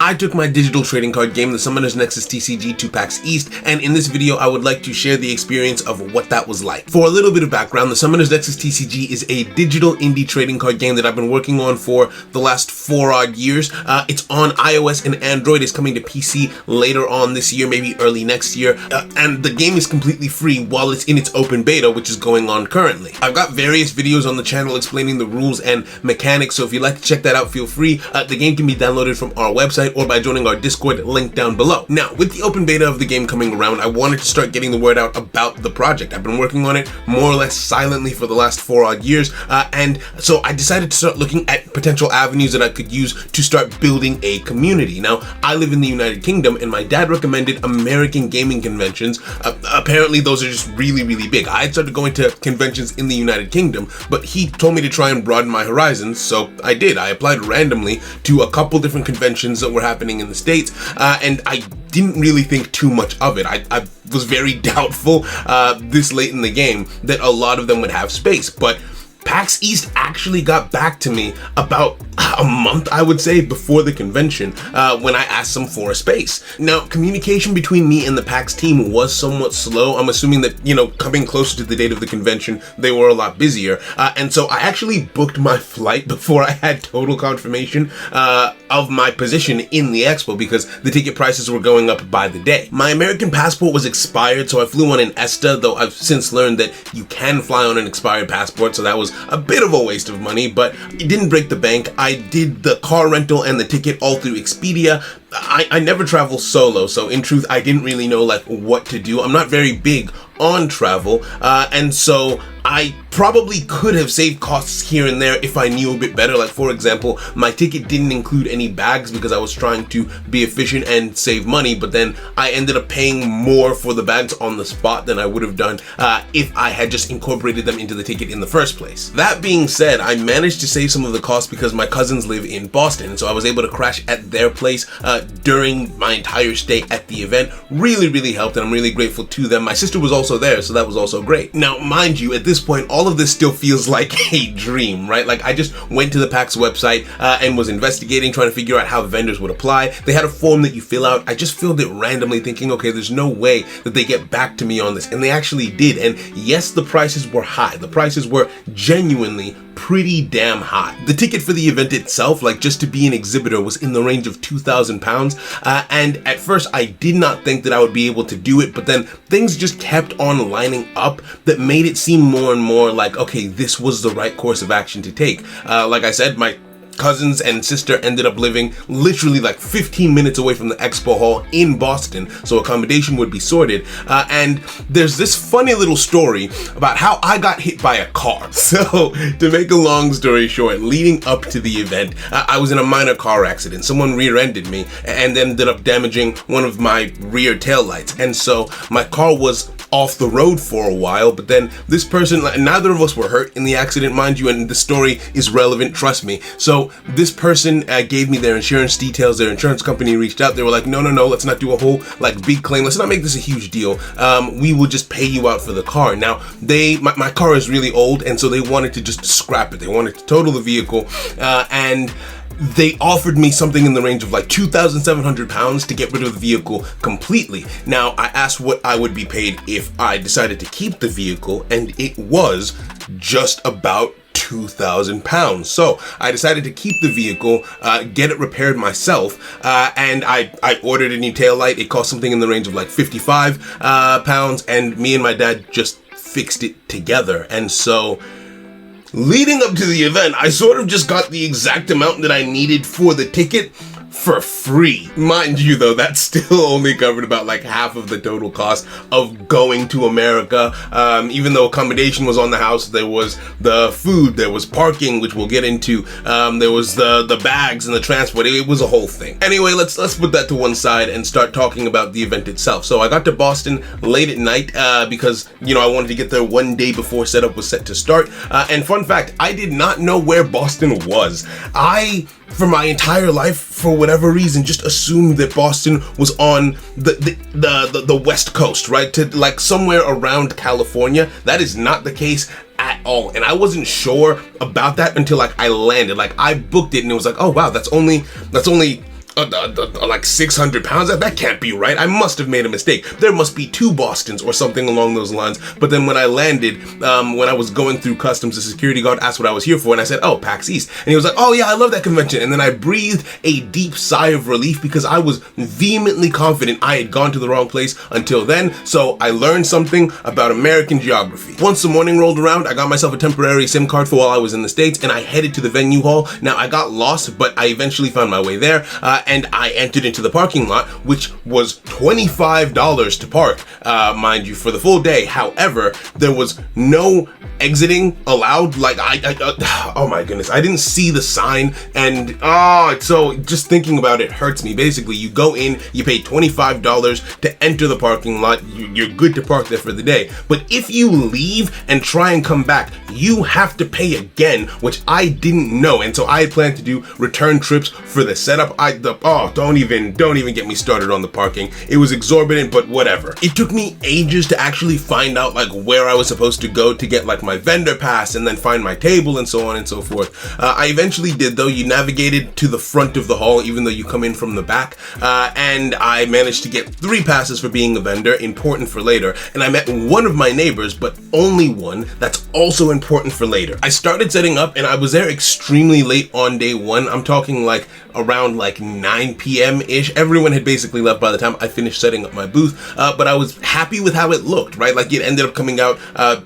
I took my digital trading card game, the Summoner's Nexus TCG, to PAX East, and in this video I would like to share the experience of what that was like. For a little bit of background, the Summoner's Nexus TCG is a digital indie trading card game that I've been working on for the last 4 odd years. It's on iOS and Android. It's coming to PC later on this year, maybe early next year, and the game is completely free while it's in its open beta, which is going on currently. I've got various videos on the channel explaining the rules and mechanics, so if you'd like to check that out, feel free. The game can be downloaded from our website or by joining our Discord, link down below. Now, with the open beta of the game coming around, I wanted to start getting the word out about the project. I've been working on it more or less silently for the last 4 odd years, and so I decided to start looking at potential avenues that I could use to start building a community. Now, I live in the United Kingdom, and my dad recommended American gaming conventions. Apparently, those are just really, really big. I had started going to conventions in the United Kingdom, but he told me to try and broaden my horizons, so I did. I applied randomly to a couple different conventions that were happening in the States, and I didn't really think too much of it. I was very doubtful this late in the game that a lot of them would have space, but PAX East actually got back to me about a month, I would say, before the convention when I asked them for a space. Now, communication between me and the PAX team was somewhat slow. I'm assuming that, coming closer to the date of the convention, they were a lot busier. And so I actually booked my flight before I had total confirmation of my position in the expo because the ticket prices were going up by the day. My American passport was expired, so I flew on an ESTA, though I've since learned that you can fly on an expired passport, so that was a bit of a waste of money, but it didn't break the bank. I did the car rental and the ticket all through Expedia. I never travel solo, so in truth, I didn't really know what to do. I'm not very big on travel, and so I probably could have saved costs here and there if I knew a bit better. Like, for example, my ticket didn't include any bags because I was trying to be efficient and save money, but then I ended up paying more for the bags on the spot than I would have done if I had just incorporated them into the ticket in the first place. That being said, I managed to save some of the costs because my cousins live in Boston, and so I was able to crash at their place during my entire stay at the event. Really, really helped, and I'm really grateful to them. My sister was also there, so that was also great. Now, mind you, at this point, all of this still feels like a dream, right? Like, I just went to the PAX website and was investigating, trying to figure out how the vendors would apply. They had a form that you fill out. I just filled it randomly thinking, okay, there's no way that they get back to me on this, and they actually did. And yes, the prices were high. The prices were genuinely pretty damn high. The ticket for the event itself, just to be an exhibitor, was in the range of £2,000, and at first I did not think that I would be able to do it, but then things just kept on lining up that made it seem more and more like, okay, this was the right course of action to take. Like I said, my cousins and sister ended up living literally 15 minutes away from the expo hall in Boston, so accommodation would be sorted, and there's this funny little story about how I got hit by a car. So, to make a long story short, leading up to the event, I was in a minor car accident. Someone rear-ended me and ended up damaging one of my rear taillights, and so my car was off the road for a while, but then this person, neither of us were hurt in the accident, mind you, and the story is relevant, trust me. So this person gave me their insurance details. Their insurance company reached out. They were like, no, let's not do a whole big claim. Let's not make this a huge deal. We will just pay you out for the car. Now, my car is really old, and so they wanted to just scrap it. They wanted to total the vehicle, and they offered me something in the range of £2,700 to get rid of the vehicle completely. Now, I asked what I would be paid if I decided to keep the vehicle, and it was just about £2,000. So I decided to keep the vehicle, get it repaired myself, and I ordered a new taillight. It cost something in the range of £55, and me and my dad just fixed it together. And so, leading up to the event, I sort of just got the exact amount that I needed for the ticket for free. Mind you, though, that still only covered about half of the total cost of going to America. Even though accommodation was on the house, there was the food, there was parking, which we'll get into, there was the bags and the transport. It was a whole thing. Anyway, let's put that to one side and start talking about the event itself. So I got to Boston late at night because, I wanted to get there one day before setup was set to start. And fun fact, I did not know where Boston was. For my entire life, for whatever reason, just assumed that Boston was on the West Coast, right? To somewhere around California. That is not the case at all, and I wasn't sure about that until I landed. I booked it and it was oh wow, that's only like 600 pounds. That can't be right. I must have made a mistake. There must be 2 Bostons or something along those lines. But then when I landed, when I was going through customs, the security guard asked what I was here for, and I said, oh, PAX East. And he was like, oh yeah, I love that convention. And then I breathed a deep sigh of relief because I was vehemently confident I had gone to the wrong place until then. So I learned something about American geography. Once the morning rolled around, I got myself a temporary SIM card for while I was in the States, and I headed to the venue hall. Now I got lost, but I eventually found my way there, and I entered into the parking lot, which was $25 to park, mind you, for the full day. However, there was no exiting allowed. Like oh my goodness, I didn't see the sign, and so just thinking about it hurts me. Basically, you go in, you pay $25 to enter the parking lot, you're good to park there for the day. But if you leave and try and come back, you have to pay again, which I didn't know. And so I had planned to do return trips for the setup. Don't even get me started on the parking. It was exorbitant, but whatever. It took me ages to actually find out like where I was supposed to go to get like my vendor pass and then find my table and so on and so forth. I eventually did though. You navigated to the front of the hall even though you come in from the back, and I managed to get 3 passes for being a vendor, important for later, and I met one of my neighbors, but only one, that's also important for later. I started setting up and I was there extremely late on day 1. I'm talking like around like 9 p.m. ish. Everyone had basically left by the time I finished setting up my booth, but I was happy with how it looked, right? Like it ended up coming out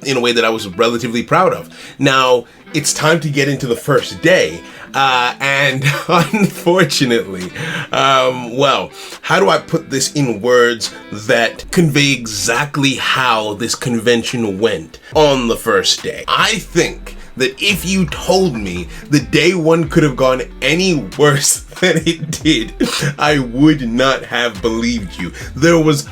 in a way that I was relatively proud of. Now, it's time to get into the first day, and unfortunately, well, how do I put this in words that convey exactly how this convention went on the first day? I think that if you told me the day 1 could have gone any worse than it did, I would not have believed you. There's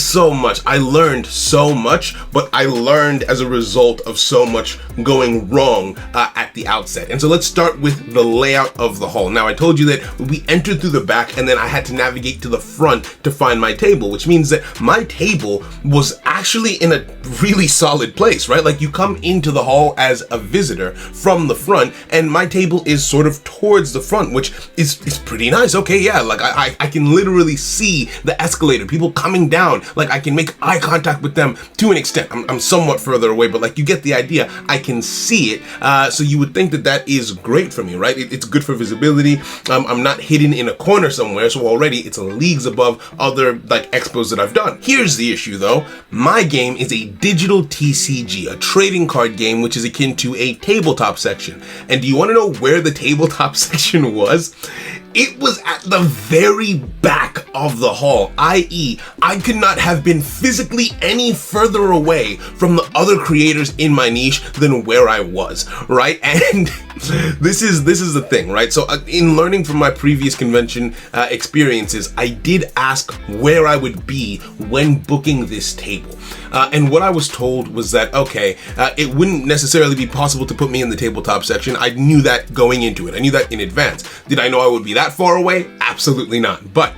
so much. I learned so much, but I learned as a result of so much going wrong at the outset. And so let's start with the layout of the hall. Now, I told you that we entered through the back and then I had to navigate to the front to find my table, which means that my table was actually in a really solid place, right? Like you come into the hall as a visitor from the front, and my table is sort of towards the front, which is pretty nice. Okay, yeah, like I can literally see the escalator, people coming down, like I can make eye contact with them to an extent. I'm somewhat further away, but like you get the idea. I can see it, so you would think that that is great for me, right? It's good for visibility. I'm not hidden in a corner somewhere, so already it's leagues above other like expos that I've done. Here's the issue though. My game is a digital TCG, a trading card game, which is akin to a tabletop section. And do you want to know where the tabletop section was? It was at the very back of the hall, i.e., I could not have been physically any further away from the other creators in my niche than where I was, right? And this is the thing, right? So in learning from my previous convention experiences, I did ask where I would be when booking this table. And what I was told was that, okay, it wouldn't necessarily be possible to put me in the tabletop section. I knew that going into it. I knew that in advance. Did I know I would be that far away? Absolutely not. But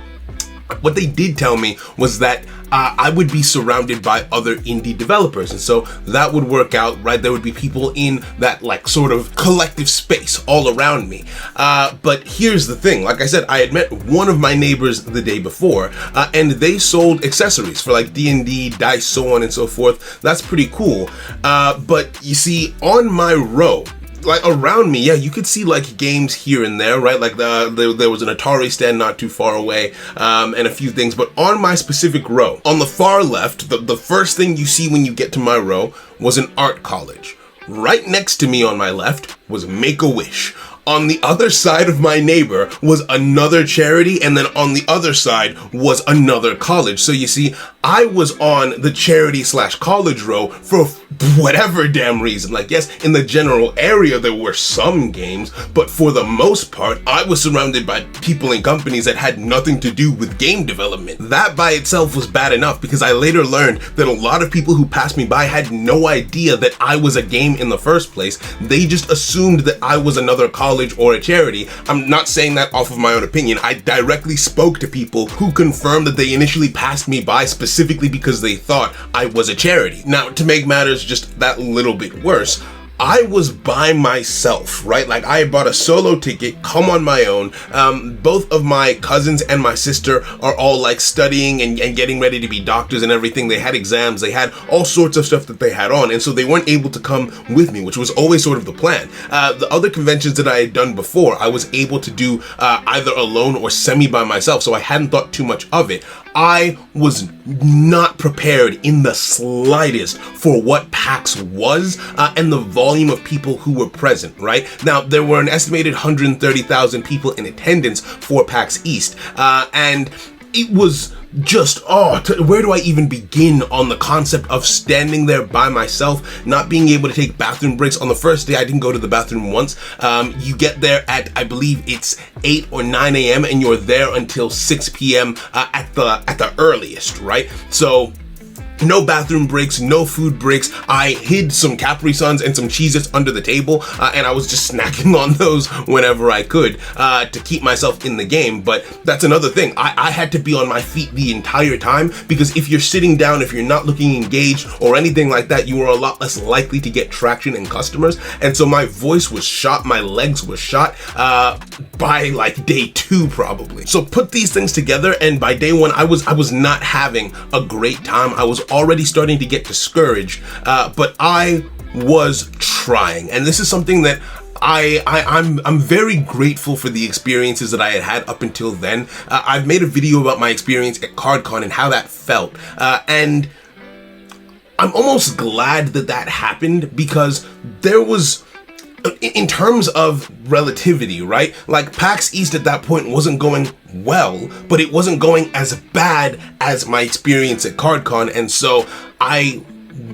what they did tell me was that I would be surrounded by other indie developers, and so that would work out, right? There would be people in that like sort of collective space all around me. But here's the thing, like I said, I had met one of my neighbors the day before, and they sold accessories for like D&D, dice, so on and so forth. That's pretty cool. But you see, on my row, like around me, yeah, you could see like games here and there, right? Like there was an Atari stand not too far away, and a few things. But on my specific row, on the far left, the first thing you see when you get to my row was an art college. Right next to me on my left was Make-A-Wish. On the other side of my neighbor was another charity, and then on the other side was another college. So you see, I was on the charity/college row for whatever damn reason. Like, yes, in the general area there were some games, but for the most part, I was surrounded by people and companies that had nothing to do with game development. That by itself was bad enough, because I later learned that a lot of people who passed me by had no idea that I was a game in the first place. They just assumed that I was another college or a charity. I'm not saying that off of my own opinion. I directly spoke to people who confirmed that they initially passed me by specifically because they thought I was a charity. Now, to make matters just that little bit worse, I was by myself, right? Like I had bought a solo ticket, come on my own. Both of my cousins and my sister are all like studying and getting ready to be doctors and everything. They had exams, they had all sorts of stuff that they had on. And so they weren't able to come with me, which was always sort of the plan. The other conventions that I had done before, I was able to do either alone or semi by myself. So I hadn't thought too much of it. I was not prepared in the slightest for what PAX was and the volume of people who were present, right? Now, there were an estimated 130,000 people in attendance for PAX East, and it was just, where do I even begin on the concept of standing there by myself, not being able to take bathroom breaks? On the first day, I didn't go to the bathroom once. You get there at, I believe it's 8 or 9 a.m. and you're there until 6 p.m. At the earliest, right? So no bathroom breaks, no food breaks. I hid some Capri Suns and some Cheez-Its under the table, and I was just snacking on those whenever I could to keep myself in the game. But that's another thing. I had to be on my feet the entire time, because if you're sitting down, if you're not looking engaged or anything like that, you are a lot less likely to get traction and customers. And so my voice was shot, my legs were shot by like day 2 probably. So put these things together, and by day 1, I was not having a great time. I was already starting to get discouraged, but I was trying, and this is something that I'm very grateful for the experiences that I had up until then. I've made a video about my experience at CardCon and how that felt, and I'm almost glad that happened, because there was, in terms of relativity, right? Like PAX East at that point wasn't going well, but it wasn't going as bad as my experience at CardCon, and so I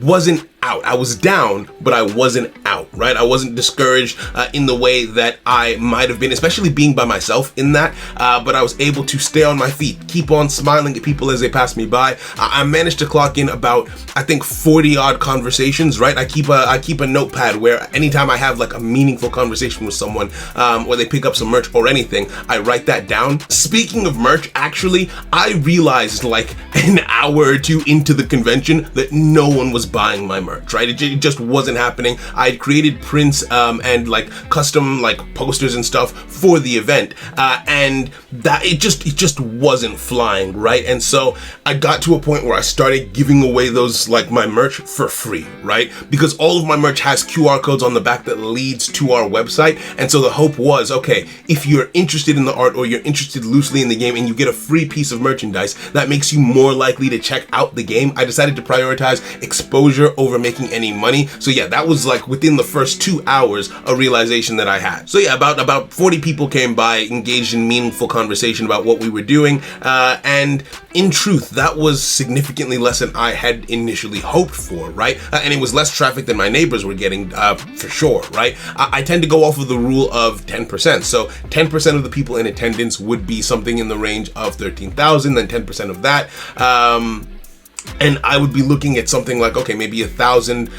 wasn't out. I was down, but I wasn't out, right? I wasn't discouraged in the way that I might have been, especially being by myself in that, but I was able to stay on my feet, keep on smiling at people as they pass me by. I managed to clock in about, I think, 40 odd conversations, right? I keep a notepad where anytime I have like a meaningful conversation with someone, or they pick up some merch or anything, I write that down. Speaking of merch, actually, I realized like an hour or 2 into the convention that no one was buying my merch, right? It just wasn't happening. I had created prints and like custom like posters and stuff for the event, and that it just wasn't flying, right? And so I got to a point where I started giving away those, like, my merch for free, right? Because all of my merch has QR codes on the back that leads to our website, and so the hope was, okay, if you're interested in the art or you're interested loosely in the game and you get a free piece of merchandise, that makes you more likely to check out the game. I decided to prioritize exposure over making any money. So yeah, that was like within the first 2 hours a realization that I had. So yeah, about 40 people came by, engaged in meaningful conversation about what we were doing, and in truth, that was significantly less than I had initially hoped for, right? And it was less traffic than my neighbors were getting, for sure, right? I tend to go off of the rule of 10%. So 10% of the people in attendance would be something in the range of 13,000, then 10% of that, and I would be looking at something like, okay, maybe 1,000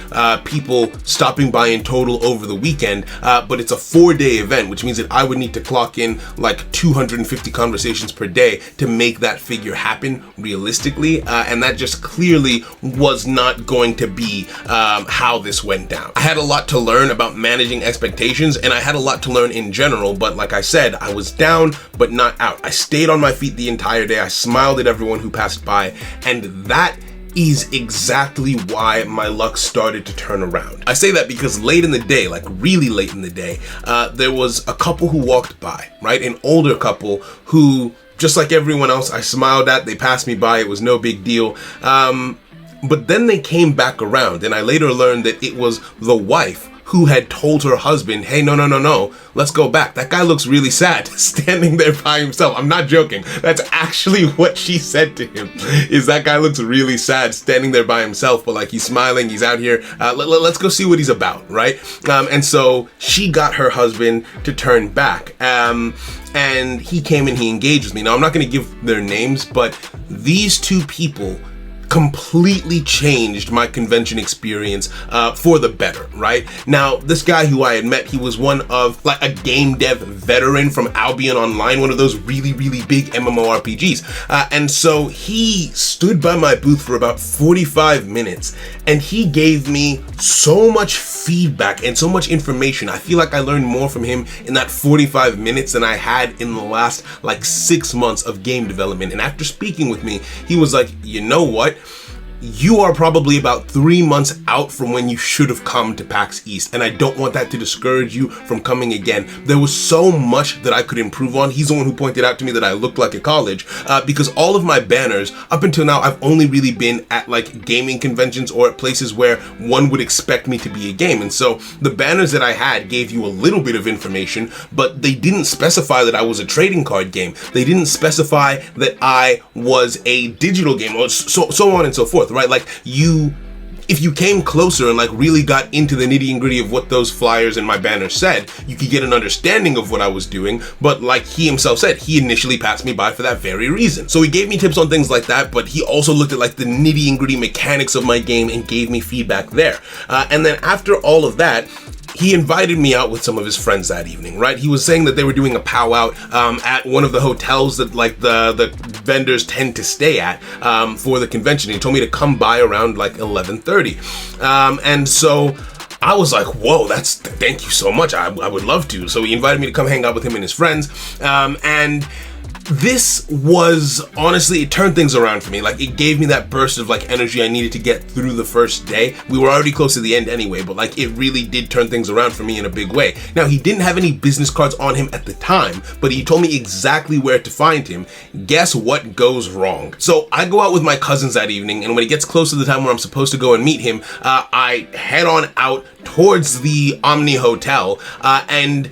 people stopping by in total over the weekend, but it's a 4-day event, which means that I would need to clock in like 250 conversations per day to make that figure happen realistically, and that just clearly was not going to be how this went down. I had a lot to learn about managing expectations, and I had a lot to learn in general, but like I said, I was down, but not out. I stayed on my feet the entire day. I smiled at everyone who passed by, and that is exactly why my luck started to turn around. I say that because late in the day, like really late in the day, there was a couple who walked by, right? An older couple who, just like everyone else, I smiled at. They passed me by. It was no big deal. But then they came back around, and I later learned that it was the wife who had told her husband, hey, no, let's go back. That guy looks really sad standing there by himself. I'm not joking. That's actually what she said to him, is that guy looks really sad standing there by himself, but like he's smiling, he's out here. Let's go see what he's about, right? And so she got her husband to turn back. And he came and he engaged with me. Now, I'm not going to give their names, but these two people completely changed my convention experience for the better, right? Now, this guy who I had met, he was one of like a game dev veteran from Albion Online, one of those really, really big MMORPGs. And so he stood by my booth for about 45 minutes and he gave me so much feedback and so much information. I feel like I learned more from him in that 45 minutes than I had in the last like 6 months of game development. And after speaking with me, he was like, you know what? You are probably about 3 months out from when you should have come to PAX East, and I don't want that to discourage you from coming again. There was so much that I could improve on. He's the one who pointed out to me that I looked like a college, because all of my banners, up until now, I've only really been at like gaming conventions or at places where one would expect me to be a game. And so the banners that I had gave you a little bit of information, but they didn't specify that I was a trading card game. They didn't specify that I was a digital game, or so on and so forth. Right? Like if you came closer and like really got into the nitty and gritty of what those flyers and my banner said, you could get an understanding of what I was doing. But like he himself said, he initially passed me by for that very reason. So he gave me tips on things like that, but he also looked at like the nitty and gritty mechanics of my game and gave me feedback there. And then after all of that, he invited me out with some of his friends that evening, right? He was saying that they were doing a powwow at one of the hotels that like the vendors tend to stay at for the convention. He told me to come by around like 11:30. And so I was like, whoa, thank you so much. I would love to. So he invited me to come hang out with him and his friends. And this was, honestly, it turned things around for me. Like, it gave me that burst of like energy I needed to get through the first day. We were already close to the end anyway, but like it really did turn things around for me in a big way. Now, he didn't have any business cards on him at the time, but he told me exactly where to find him. Guess what goes wrong? So I go out with my cousins that evening, and when it gets close to the time where I'm supposed to go and meet him, I head on out towards the Omni Hotel, and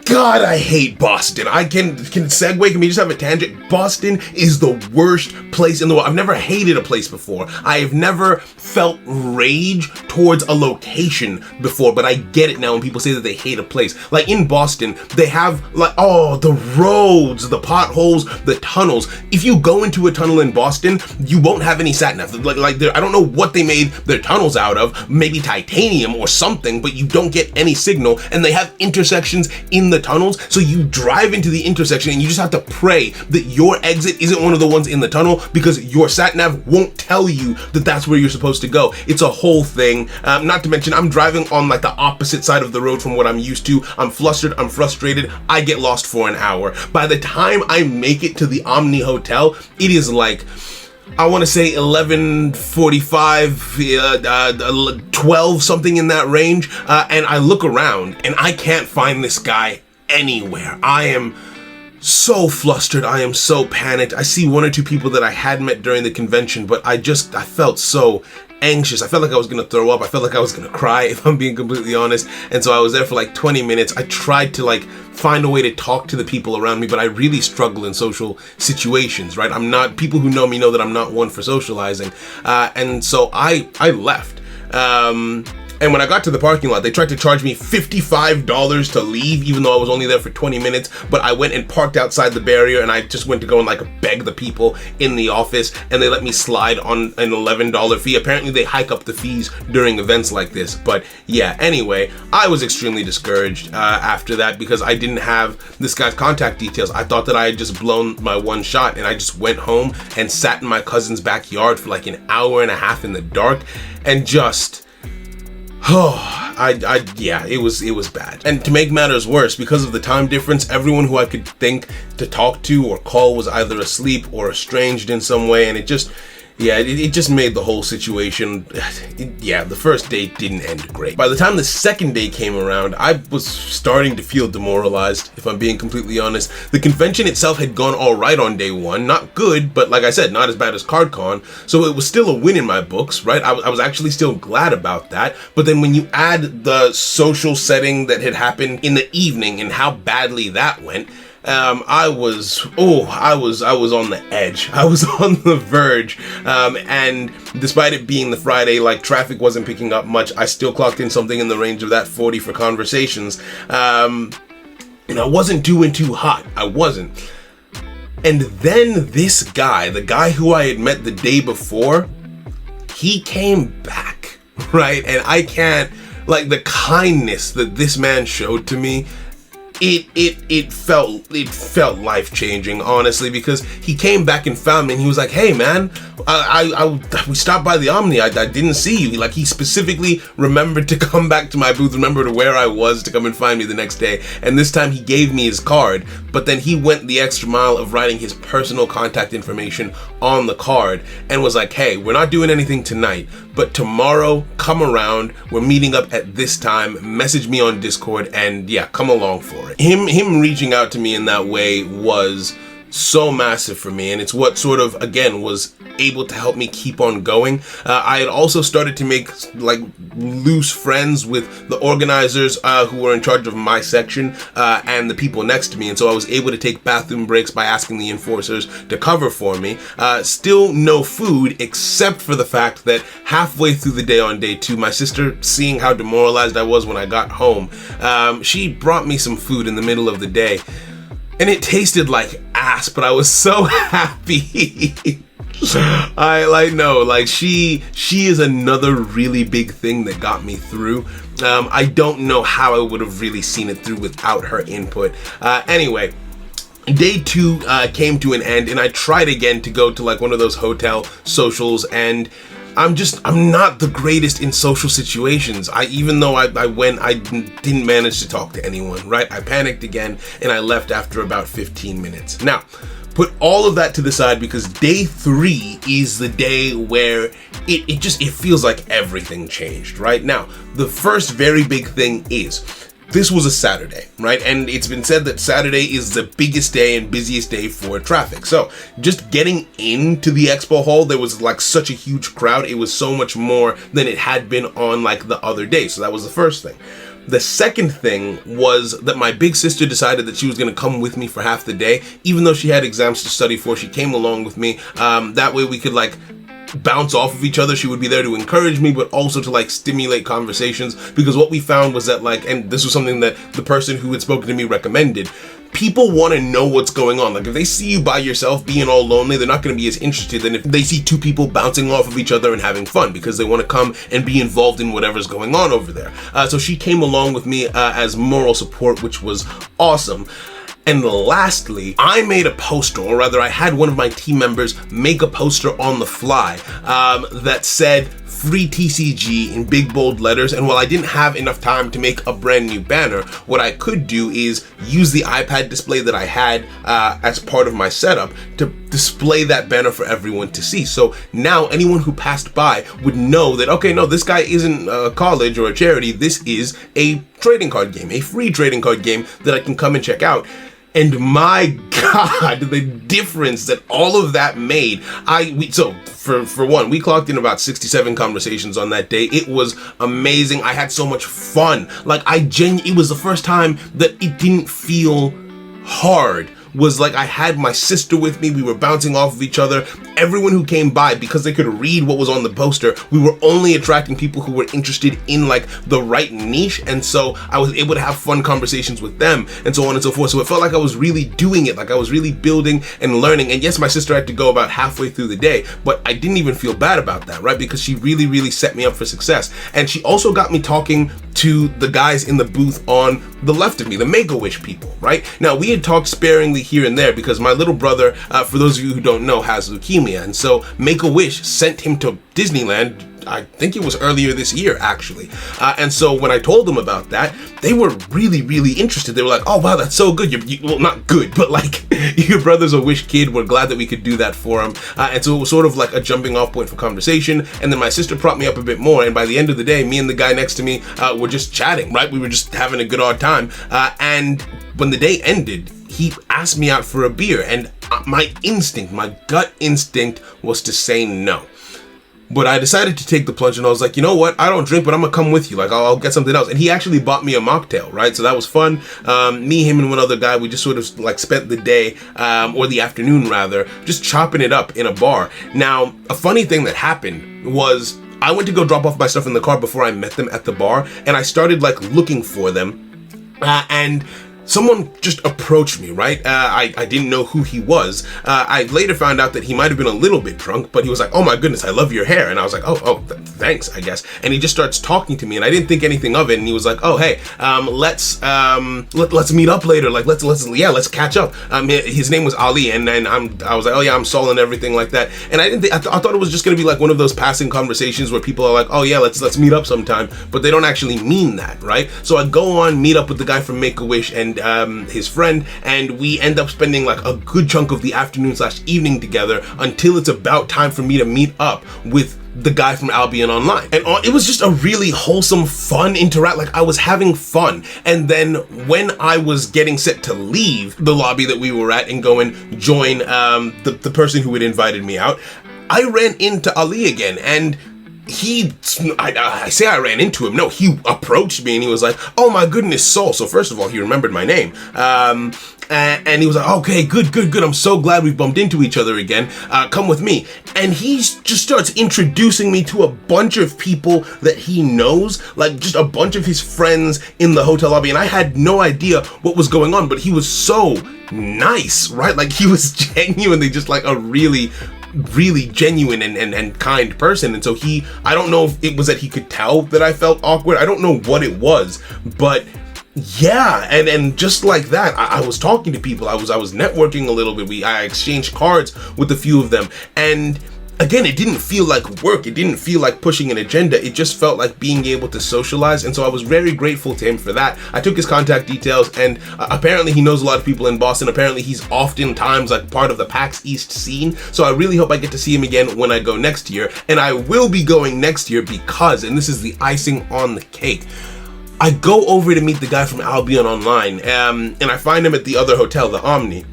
God, I hate Boston. I can segue. Can we just have a tangent? Boston is the worst place in the world. I've never hated a place before. I have never felt rage towards a location before, but I get it now when people say that they hate a place. Like in Boston, they have like, oh, the roads, the potholes, the tunnels. If you go into a tunnel in Boston, you won't have any sat nav. Like I don't know what they made their tunnels out of, maybe titanium or something, but you don't get any signal, and they have intersections in the tunnels, so you drive into the intersection and you just have to pray that your exit isn't one of the ones in the tunnel, because your sat nav won't tell you that that's where you're supposed to go. It's a whole thing. Not to mention, I'm driving on like the opposite side of the road from what I'm used to. I'm flustered, I'm frustrated, I get lost for an hour. By the time I make it to the Omni Hotel, it is like, I want to say 11:45, 12, something in that range. And I look around and I can't find this guy anywhere. I am so flustered. I am so panicked. I see one or two people that I had met during the convention, but I felt so anxious. I felt like I was gonna throw up. I felt like I was gonna cry, if I'm being completely honest. And so I was there for like 20 minutes. I tried to like find a way to talk to the people around me, but I really struggle in social situations, right? People who know me know that I'm not one for socializing. And so I left. And when I got to the parking lot, they tried to charge me $55 to leave, even though I was only there for 20 minutes. But I went and parked outside the barrier, and I just went to go and like beg the people in the office, and they let me slide on an $11 fee. Apparently they hike up the fees during events like this. But yeah, anyway, I was extremely discouraged after that, because I didn't have this guy's contact details. I thought that I had just blown my one shot, and I just went home and sat in my cousin's backyard for like an hour and a half in the dark, and just... yeah, it was bad. And to make matters worse, because of the time difference, everyone who I could think to talk to or call was either asleep or estranged in some way, and it just made the whole situation, the first day didn't end great. By the time the second day came around, I was starting to feel demoralized, if I'm being completely honest. The convention itself had gone all right on day one. Not good, but like I said, not as bad as CardCon. So it was still a win in my books, right? I was actually still glad about that. But then when you add the social setting that had happened in the evening and how badly that went, I was on the edge. I was on the verge. And despite it being the Friday, like traffic wasn't picking up much, I still clocked in something in the range of that 40 for conversations. And I wasn't doing too hot. I wasn't. And then this guy, the guy who I had met the day before, he came back, right? And I can't, like, the kindness that this man showed to me, it felt life-changing, honestly, because he came back and found me and he was like, hey man, we stopped by the Omni, I didn't see you. Like, he specifically remembered to come back to my booth, remembered where I was to come and find me the next day, and this time he gave me his card, but then he went the extra mile of writing his personal contact information on the card and was like, hey, we're not doing anything tonight, but tomorrow, come around, we're meeting up at this time, message me on Discord, and yeah, come along for it. Him reaching out to me in that way was so massive for me, and it's what sort of, again, was able to help me keep on going. I had also started to make like loose friends with the organizers who were in charge of my section and the people next to me, and so I was able to take bathroom breaks by asking the enforcers to cover for me. Still no food, except for the fact that halfway through the day on day 2, my sister, seeing how demoralized I was when I got home, she brought me some food in the middle of the day. And it tasted like ass, but I was so happy. She is another really big thing that got me through. I don't know how I would have really seen it through without her input. Anyway, day 2 came to an end, and I tried again to go to like one of those hotel socials, and I'm not the greatest in social situations. Even though I went, I didn't manage to talk to anyone, right? I panicked again and I left after about 15 minutes. Now, put all of that to the side, because day 3 is the day where it feels like everything changed, right? Now, the first very big thing is, this was a Saturday, right? And it's been said that Saturday is the biggest day and busiest day for traffic. So just getting into the expo hall, there was like such a huge crowd. It was so much more than it had been on like the other day. So that was the first thing. The second thing was that my big sister decided that she was going to come with me for half the day. Even though she had exams to study for, she came along with me. That way we could like bounce off of each other. She would be there to encourage me, but also to like stimulate conversations, because what we found was that like, and this was something that the person who had spoken to me recommended, people want to know what's going on. Like, if they see you by yourself being all lonely, they're not going to be as interested than if they see 2 people bouncing off of each other and having fun, because they want to come and be involved in whatever's going on over there. So she came along with me as moral support, which was awesome. And lastly, I made a poster, or rather I had one of my team members make a poster on the fly that said free TCG in big bold letters. And while I didn't have enough time to make a brand new banner, what I could do is use the iPad display that I had as part of my setup to display that banner for everyone to see. So now anyone who passed by would know that, okay, no, this guy isn't a college or a charity. This is a trading card game, a free trading card game that I can come and check out. And my God, the difference that all of that made. So for one, we clocked in about 67 conversations on that day. It was amazing. I had so much fun. Like, it was the first time that it didn't feel hard. Was like, I had my sister with me, we were bouncing off of each other. Everyone who came by, because they could read what was on the poster, we were only attracting people who were interested in like the right niche, and so I was able to have fun conversations with them, and so on and so forth. So it felt like I was really doing it, like I was really building and learning. And yes, my sister had to go about halfway through the day, but I didn't even feel bad about that, right? Because she really, really set me up for success. And she also got me talking to the guys in the booth on the left of me, the Make-A-Wish people, right? Now, we had talked sparingly here and there because my little brother, for those of you who don't know, has leukemia, and so Make-A-Wish sent him to Disneyland. I think it was earlier this year, actually. And so when I told them about that, they were really, really interested. They were like, oh, wow, that's so good. Well, not good, but like, your brother's a Wish kid. We're glad that we could do that for him. And so it was sort of like a jumping off point for conversation. And then my sister propped me up a bit more. And by the end of the day, me and the guy next to me were just chatting, right? We were just having a good odd time. And when the day ended, he asked me out for a beer. And my gut instinct was to say no. But I decided to take the plunge, and I was like, you know what? I don't drink, but I'm gonna come with you. Like, I'll get something else. And he actually bought me a mocktail, right? So that was fun. Me, him, and one other guy, we just sort of like spent the day, or the afternoon rather, just chopping it up in a bar. Now, a funny thing that happened was I went to go drop off my stuff in the car before I met them at the bar, and I started like looking for them. And someone just approached me, right? I didn't know who he was. I later found out that he might have been a little bit drunk, but he was like, "Oh my goodness, I love your hair." And I was like, thanks, I guess. And he just starts talking to me, and I didn't think anything of it. And he was like, "Oh, hey, let's meet up later. Like, let's catch up." His name was Ali, and I was like, "Oh yeah, I'm Saul," and everything like that. And I didn't think, I thought it was just gonna be like one of those passing conversations where people are like, "Oh yeah, let's meet up sometime," but they don't actually mean that, right? So I go on, meet up with the guy from Make-A-Wish and his friend, and we end up spending like a good chunk of the afternoon/evening together until it's about time for me to meet up with the guy from Albion Online. And it was just a really wholesome, fun interact. Like, I was having fun. And then when I was getting set to leave the lobby that we were at and go and join the person who had invited me out, I ran into Ali again, and I say I ran into him. No, he approached me and he was like, "Oh my goodness, Saul." So first of all, he remembered my name. And he was like, "Okay, good. I'm so glad we bumped into each other again. Come with me." And he just starts introducing me to a bunch of people that he knows, like just a bunch of his friends in the hotel lobby. And I had no idea what was going on, but he was so nice, right? Like, he was genuinely just like a really genuine and kind person. And so I don't know if it was that he could tell that I felt awkward. I don't know what it was, but yeah, and just like that, I was talking to people. I was networking a little bit. I exchanged cards with a few of them, and again, it didn't feel like work. It didn't feel like pushing an agenda. It just felt like being able to socialize. And so I was very grateful to him for that. I took his contact details, and apparently he knows a lot of people in Boston. Apparently he's oftentimes like part of the PAX East scene. So I really hope I get to see him again when I go next year. And I will be going next year because, and this is the icing on the cake, I go over to meet the guy from Albion Online, and I find him at the other hotel, the Omni.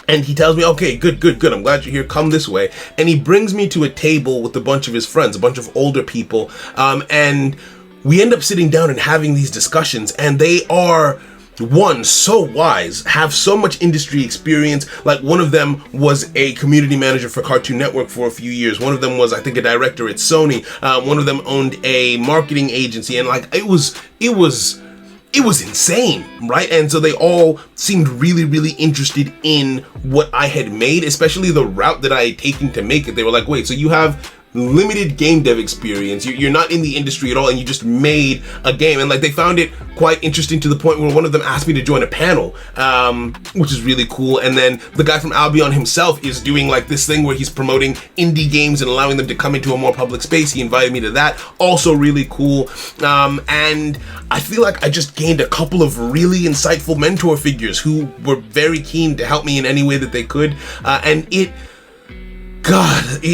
And he tells me, "Okay, good. I'm glad you're here. Come this way." And he brings me to a table with a bunch of his friends, a bunch of older people. And we end up sitting down and having these discussions. And they are, one, so wise, have so much industry experience. Like, one of them was a community manager for Cartoon Network for a few years. One of them was, I think, a director at Sony. One of them owned a marketing agency. And like, it was insane, right? And so they all seemed really interested in what I had made, especially the route that I had taken to make it. They were like, "Wait, so you have limited game dev experience, you're not in the industry at all, and you just made a game?" And like, they found it quite interesting to the point where one of them asked me to join a panel, which is really cool. And then the guy from Albion himself is doing like this thing where he's promoting indie games and allowing them to come into a more public space. He invited me to that, also really cool. And I feel like I just gained a couple of really insightful mentor figures who were very keen to help me in any way that they could. And it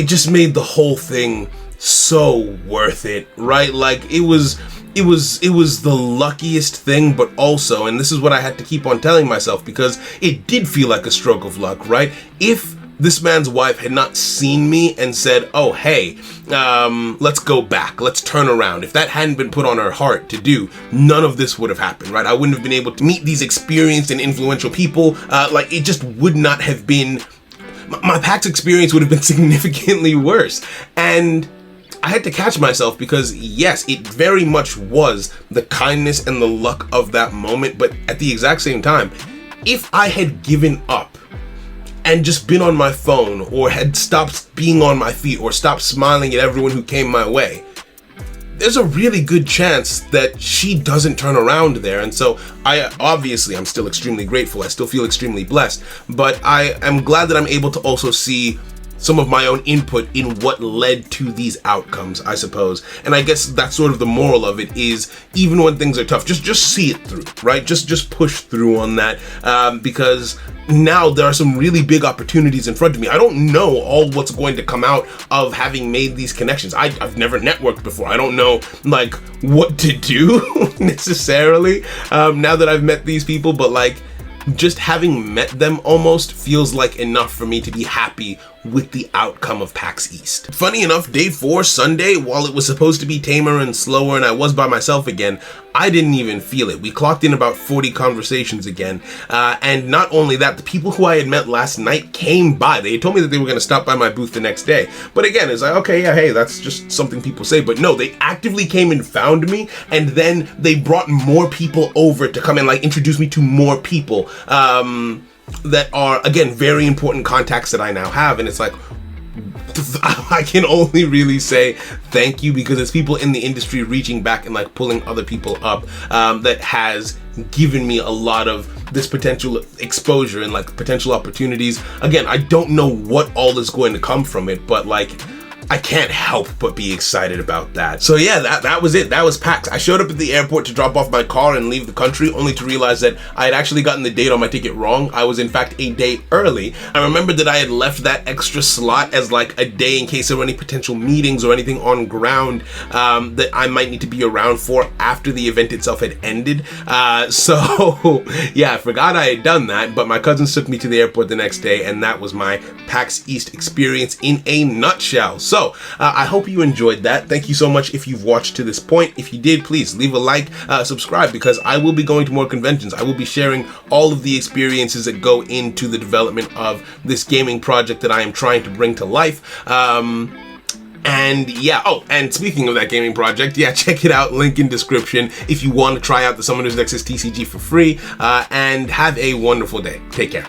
just made the whole thing so worth it, right? Like, it was the luckiest thing, but also, and this is what I had to keep on telling myself, because it did feel like a stroke of luck, right? If this man's wife had not seen me and said, "Oh, hey, let's go back, let's turn around," if that hadn't been put on her heart to do, none of this would have happened, right? I wouldn't have been able to meet these experienced and influential people. Like, it just would not have been, my PAX experience would have been significantly worse. And I had to catch myself, because yes, it very much was the kindness and the luck of that moment, but at the exact same time, if I had given up and just been on my phone, or had stopped being on my feet, or stopped smiling at everyone who came my way, there's a really good chance that she doesn't turn around there. And so I'm still extremely grateful. I still feel extremely blessed, but I am glad that I'm able to also see some of my own input in what led to these outcomes, I suppose. And I guess that's sort of the moral of it, is even when things are tough, just see it through, right? Just push through on that, because now there are some really big opportunities in front of me. I don't know all what's going to come out of having made these connections. I've never networked before. I don't know like what to do necessarily now that I've met these people, but like, just having met them almost feels like enough for me to be happy with the outcome of PAX East. Funny enough, day 4, Sunday, while it was supposed to be tamer and slower and I was by myself again, I didn't even feel it. We clocked in about 40 conversations again. And not only that, the people who I had met last night came by. They told me that they were going to stop by my booth the next day. But again, it's like, okay, yeah, hey, that's just something people say. But no, they actively came and found me, and then they brought more people over to come and like introduce me to more people. That are, again, very important contacts that I now have, and it's like, I can only really say thank you, because it's people in the industry reaching back and like pulling other people up that has given me a lot of this potential exposure and like potential opportunities. Again, I don't know what all is going to come from it, but like, I can't help but be excited about that. So yeah, that was it. That was PAX. I showed up at the airport to drop off my car and leave the country, only to realize that I had actually gotten the date on my ticket wrong. I was in fact a day early. I remembered that I had left that extra slot as like a day in case there were any potential meetings or anything on ground that I might need to be around for after the event itself had ended. So yeah, I forgot I had done that, but my cousins took me to the airport the next day, and that was my PAX East experience in a nutshell. So I hope you enjoyed that. Thank you so much if you've watched to this point. If you did, please leave a like, subscribe, because I will be going to more conventions. I will be sharing all of the experiences that go into the development of this gaming project that I am trying to bring to life. And yeah, oh, and speaking of that gaming project, yeah, check it out, link in description if you want to try out the Summoners Nexus TCG for free, and have a wonderful day. Take care.